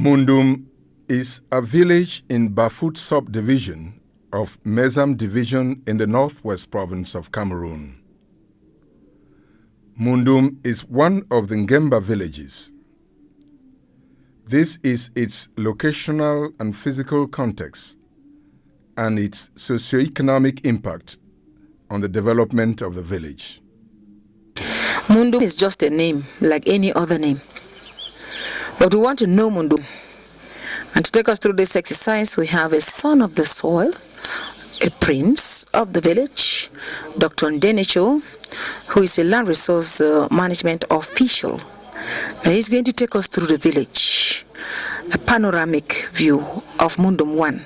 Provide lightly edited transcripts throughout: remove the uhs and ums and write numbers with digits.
Mundum is a village in Bafut subdivision of Mezam division in the northwest province of Cameroon. Mundum is one of the Ngemba villages. This is its locational and physical context and its socio-economic impact on the development of the village. Mundum is just a name like any other name. But we want to know Mundum. And to take us through this exercise, we have a son of the soil, a prince of the village, Dr. Ndenicho, who is a land resource management official. And he's going to take us through the village, a panoramic view of Mundum 1.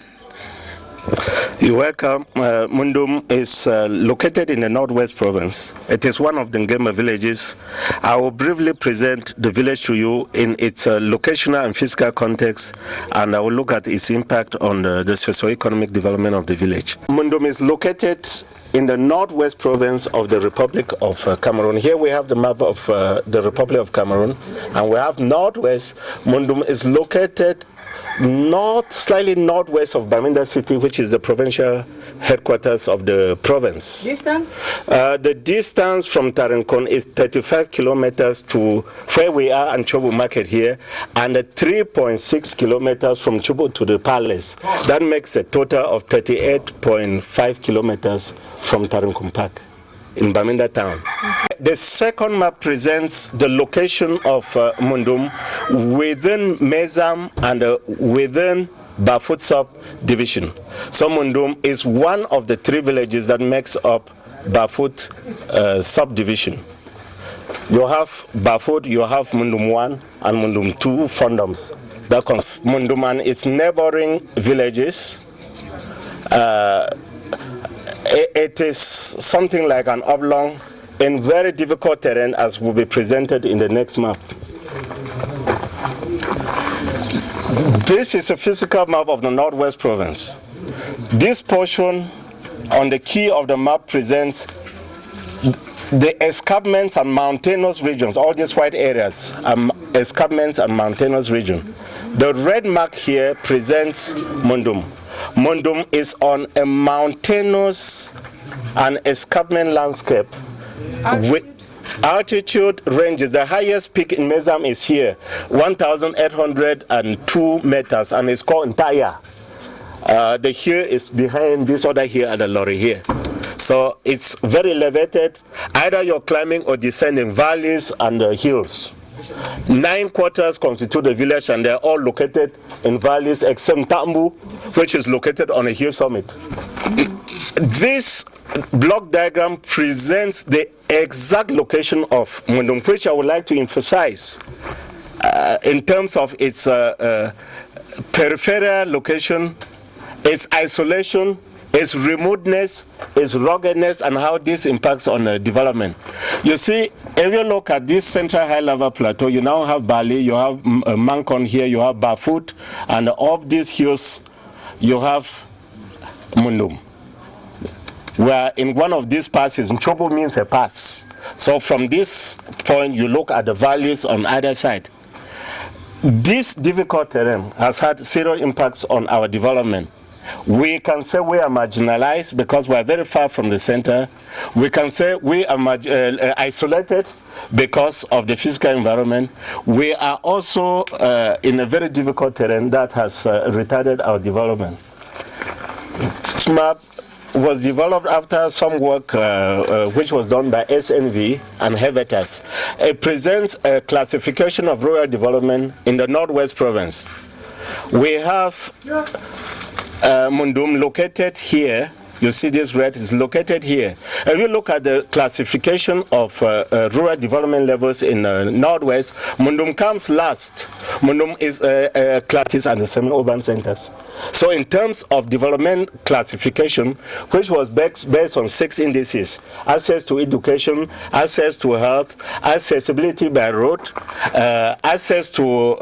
You're welcome. Mundum is located in the northwest province. It is one of the Ngemba villages. I will briefly present the village to you in its locational and physical context, and I will look at its impact on the socio-economic development of the village. Mundum is located in the northwest province of the Republic of Cameroon. Here we have the map of the Republic of Cameroon, and we have northwest. Mundum is located slightly northwest of Bamenda city, which is the provincial headquarters of the province. Distance? The distance from Tarinkon is 35 kilometers to where we are and Chobo Market here, and 3.6 kilometers from Chobo to the palace. That makes a total of 38.5 kilometers from Tarinkon Park in Bamenda town. The second map presents the location of Mundum within Mezam and within Bafut subdivision. So Mundum is one of the three villages that makes up Bafut subdivision. You have Bafut, you have Mundum 1 and Mundum 2 Fondums. That comes Mundum and its neighboring villages. It is something like an oblong in very difficult terrain, as will be presented in the next map. This is a physical map of the northwest province. This portion on the key of the map presents the escarpments and mountainous regions. All these white areas are escarpments and mountainous region. The red mark here presents Mundum. Mundum is on a mountainous and escarpment landscape. Altitude ranges. The highest peak in Mezam is here, 1,802 meters, and it's called Ntaya. The hill is behind this other hill at the lorry here. So it's very elevated. Either you're climbing or descending valleys and hills. 9 quarters constitute the village, and they're all located in valleys except Tambu, which is located on a hill summit. This block diagram presents the exact location of Mundum, which I would like to emphasize in terms of its peripheral location, its isolation, its remoteness, its ruggedness, and how this impacts on development. You see, if you look at this central high-level plateau, you now have Bali, you have Mankon here, you have Bafut, and of these hills, you have Mundum. Where in one of these passes, Nchobo means a pass. So from this point, you look at the valleys on either side. This difficult terrain has had serious impacts on our development. We can say we are marginalized because we are very far from the center. We can say we are isolated because of the physical environment. We are also in a very difficult terrain that has retarded our development. This map was developed after some work which was done by SNV and Hevetas. It presents a classification of rural development in the northwest province. We have Mundum located here. You see this red is located here. If you look at the classification of rural development levels in northwest, Mundum comes last. Mundum is classed as the semi-urban centers. So in terms of development classification, which was based on 6 indices: access to education, access to health, accessibility by road, access to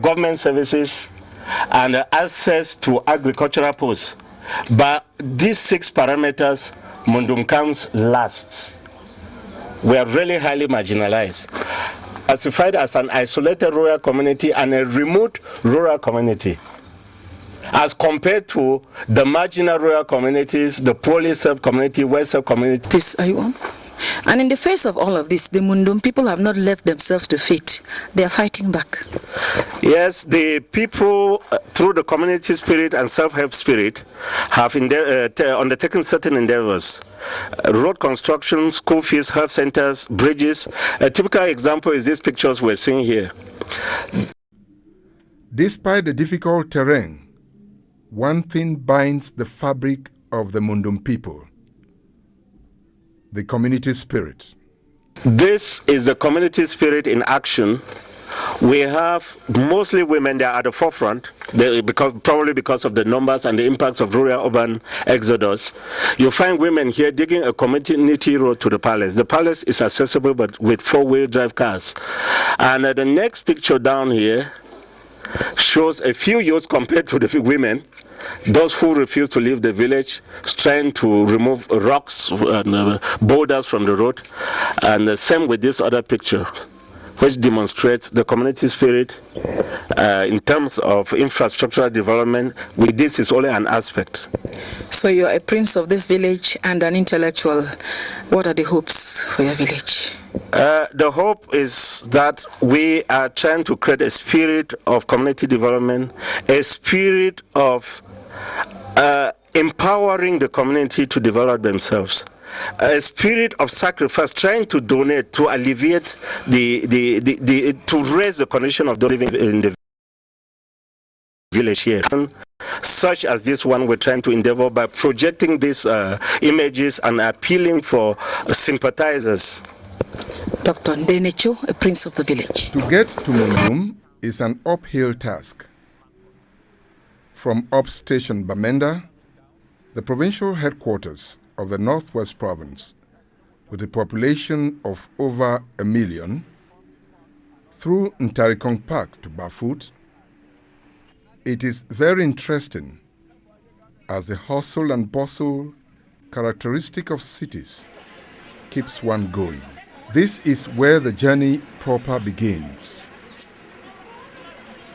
government services, and access to agricultural posts. But these 6 parameters, Mundum comes last. We are really highly marginalized. classified as an isolated rural community and a remote rural community, as compared to the marginal rural communities, the poorly served community, well-served communities. This are you on? And in the face of all of this, the Mundum people have not left themselves to fate. They are fighting back. Yes, the people, through the community spirit and self-help spirit, have undertaken certain endeavors. Road construction, school fees, health centers, bridges. A typical example is these pictures we're seeing here. Despite the difficult terrain, one thing binds the fabric of the Mundum people: the community spirit. This is the community spirit in action. We have mostly women there at the forefront, probably because of the numbers and the impacts of rural-urban exodus. You find women here digging a community road to the palace. The palace is accessible but with four-wheel drive cars. And the next picture down here shows a few youths compared to the women, those who refuse to leave the village, trying to remove rocks and boulders from the road. And the same with this other picture, which demonstrates the community spirit in terms of infrastructural development. This is only an aspect. So you are a prince of this village and an intellectual. What are the hopes for your village? The hope is that we are trying to create a spirit of community development, a spirit of empowering the community to develop themselves, a spirit of sacrifice, trying to donate, to alleviate to raise the condition of those living in the village here. Such as this one, we're trying to endeavor by projecting these images and appealing for sympathizers. Dr. Ndenecho, a prince of the village. To get to Mundum is an uphill task. From upstation Bamenda, the provincial headquarters of the Northwest Province, with a population of over 1 million, through Ntarikong Park to Bafut, it is very interesting as the hustle and bustle characteristic of cities keeps one going. This is where the journey proper begins,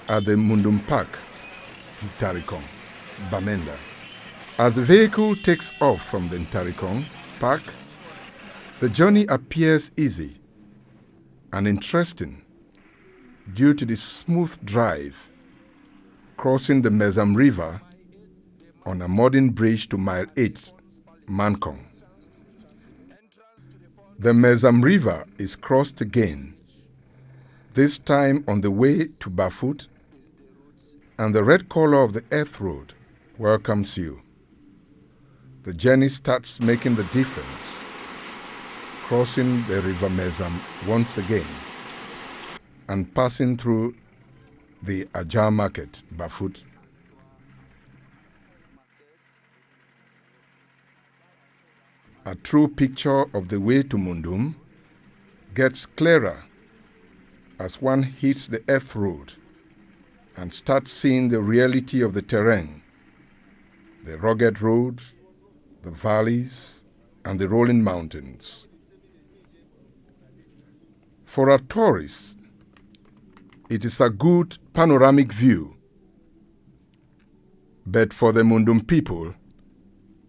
at the Mundum Park, Ntarikong, Bamenda. As the vehicle takes off from the Ntarikong Park, the journey appears easy and interesting due to the smooth drive, crossing the Mezam River on a modern bridge to Mile 8, Mankong. The Mezam River is crossed again, this time on the way to Bafut, and the red color of the earth road welcomes you. The journey starts making the difference, crossing the River Mezam once again, and passing through the Ajar Market, Bafut. A true picture of the way to Mundum gets clearer as one hits the earth road and starts seeing the reality of the terrain, the rugged road, the valleys, and the rolling mountains. For a tourist, it is a good panoramic view, but for the Mundum people,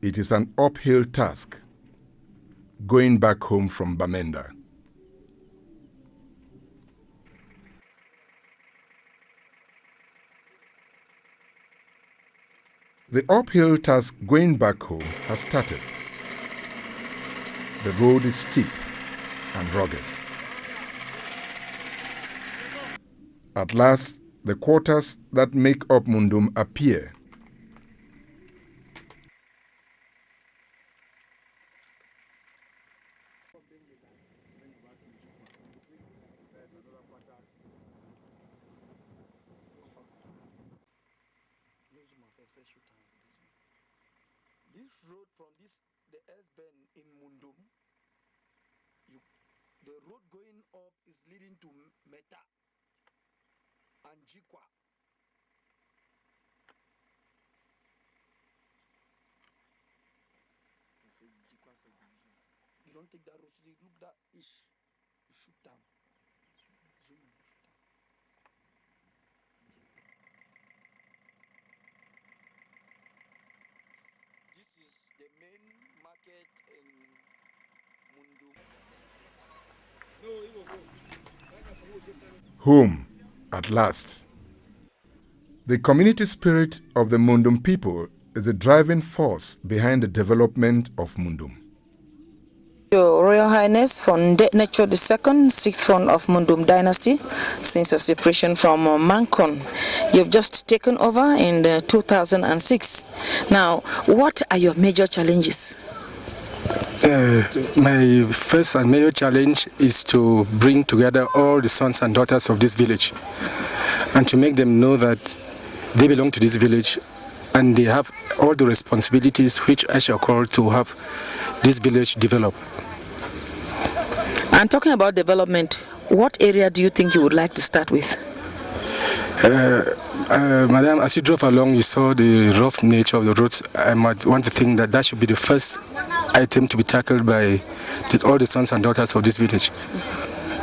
it is an uphill task going back home from Bamenda. The uphill task going back home has started. The road is steep and rugged. At last, the quarters that make up Mundum appear. This road from the S-bend in Mundum, the road going up is leading to Meta and Jikwa. You don't take that road, so you look that ish, you shoot down. the main market in Mundum. Home, at last. The community spirit of the Mundum people is the driving force behind the development of Mundum. Your Royal Highness, from Nature II, 6th throne of Mundum dynasty, since your separation from Mankon, you've just taken over in 2006. Now, what are your major challenges? My first and major challenge is to bring together all the sons and daughters of this village and to make them know that they belong to this village and they have all the responsibilities which I shall call to have this village develop. And talking about development, what area do you think you would like to start with? Madam, as you drove along, you saw the rough nature of the roads. I might want to think that that should be the first item to be tackled by all the sons and daughters of this village.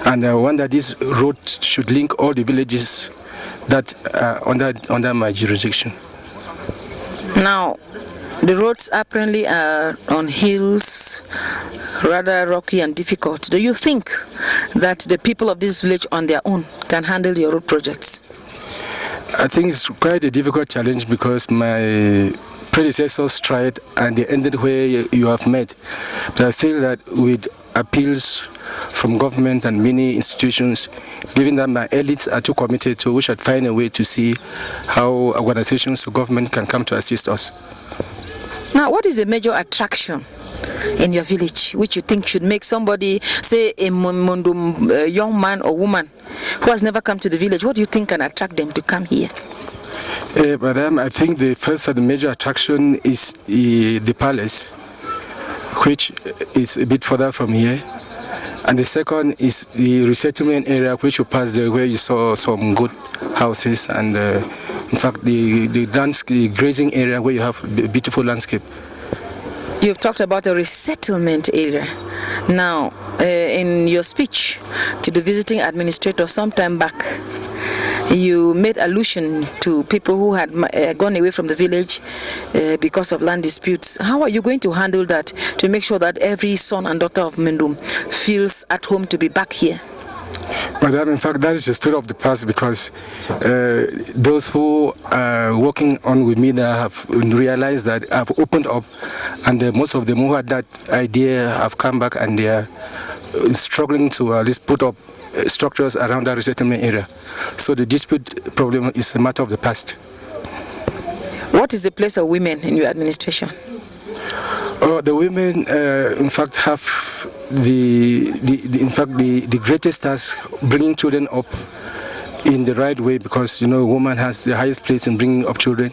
And I want that this road should link all the villages that are under my jurisdiction. Now, the roads apparently are on hills, rather rocky and difficult. Do you think that the people of this village on their own can handle your road projects? I think it's quite a difficult challenge because my predecessors tried and they ended where you have met. But I feel that with appeals from government and many institutions, given that my elites are too committed to, we should find a way to see how organizations or government can come to assist us. Now, what is a major attraction in your village which you think should make somebody, say a Mundum young man or woman who has never come to the village, what do you think can attract them to come here? Madam, I think the first and the major attraction is the palace, which is a bit further from here. And the second is the resettlement area, which you passed there, where you saw some good houses and in fact the grazing area where you have a beautiful landscape. You've talked about a resettlement area. Now, in your speech to the visiting administrator some time back, you made allusion to people who had gone away from the village because of land disputes. How are you going to handle that to make sure that every son and daughter of Mundum feels at home to be back here? Madam, in fact, that is a story of the past because those who are working on with me that have realized that I've opened up, and most of them who had that idea have come back and they are struggling to at least put up structures around that resettlement area. So the dispute problem is a matter of the past. What is the place of women in your administration? The women, in fact, have the greatest task, bringing children up in the right way, because a woman has the highest place in bringing up children.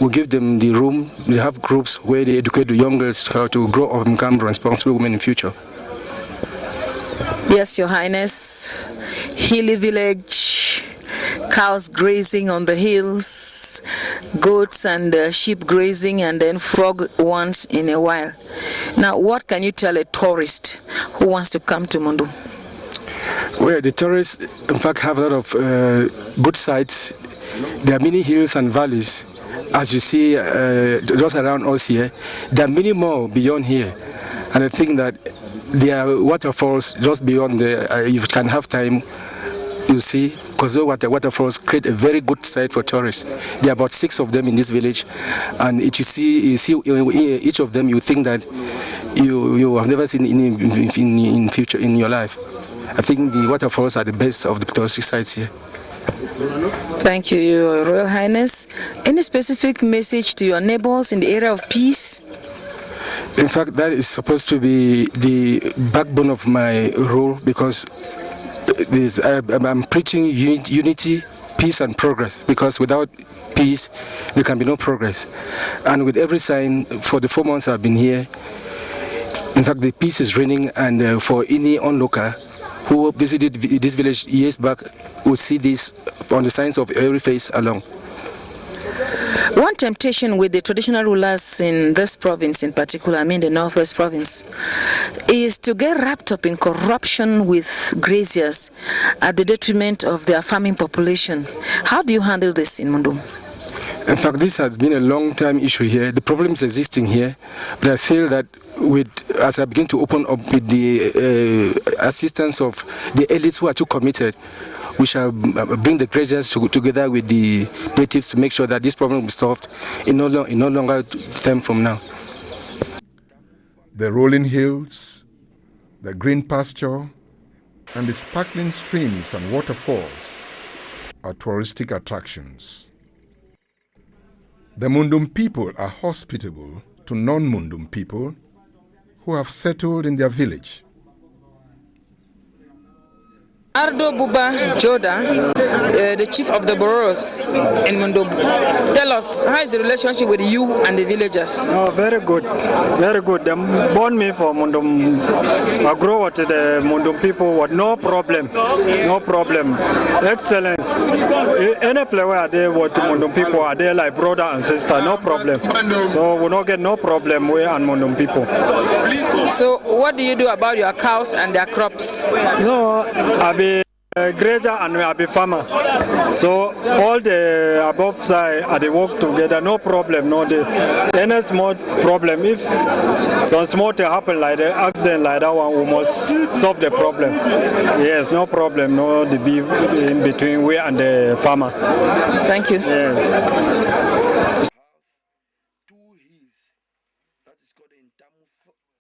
We give them the room. They have groups where they educate the young girls how to grow up and become responsible women in future. Yes, Your Highness. Hilly village, cows grazing on the hills, goats and sheep grazing, and then frog once in a while. Now, what can you tell a tourist who wants to come to Mundum? Well, the tourists, in fact, have a lot of good sites. There are many hills and valleys. As you see, just around us here, there are many more beyond here. And I think that there are waterfalls just beyond there. If you can have time, you see, because those waterfalls create a very good site for tourists. There are about 6 of them in this village, and you see each of them, you think that you have never seen in future in your life. I think the waterfalls are the best of the touristic sites here. Thank you, Your Royal Highness. Any specific message to your neighbors in the area of peace? In fact, that is supposed to be the backbone of my role, because I'm preaching unity, peace and progress, because without peace there can be no progress. And with every sign for the 4 months I've been here, in fact the peace is reigning, and for any onlooker who visited this village years back will see this on the signs of every face along. One temptation with the traditional rulers in this province in particular, I mean the Northwest Province, is to get wrapped up in corruption with graziers at the detriment of their farming population. How do you handle this in Mundum? In fact, this has been a long-time issue here. The problem is existing here, but I feel that as I begin to open up with the assistance of the elites who are too committed, we shall bring the graziers together with the natives to make sure that this problem will be solved in no longer time from now. The rolling hills, the green pasture, and the sparkling streams and waterfalls are touristic attractions. The Mundum people are hospitable to non-Mundum people who have settled in their village. Ardo Buba Joda, the chief of the boroughs in Mundum. Tell us, how is the relationship with you and the villagers? Oh, very good, very good. They born me for Mundum. I grow with the Mundum people with no problem, no problem. Excellence. Any place where they with Mundum people are there like brother and sister, no problem. So we don't get no problem with and Mundum people. So what do you do about your cows and their crops? No, I be grazer and I be farmer. So all the above side they work together, no problem. No, any small problem. If some small thing happen like the accident like that one, we must solve the problem. Yes, no problem. No, the beef in between we and the farmer. Thank you. Yes.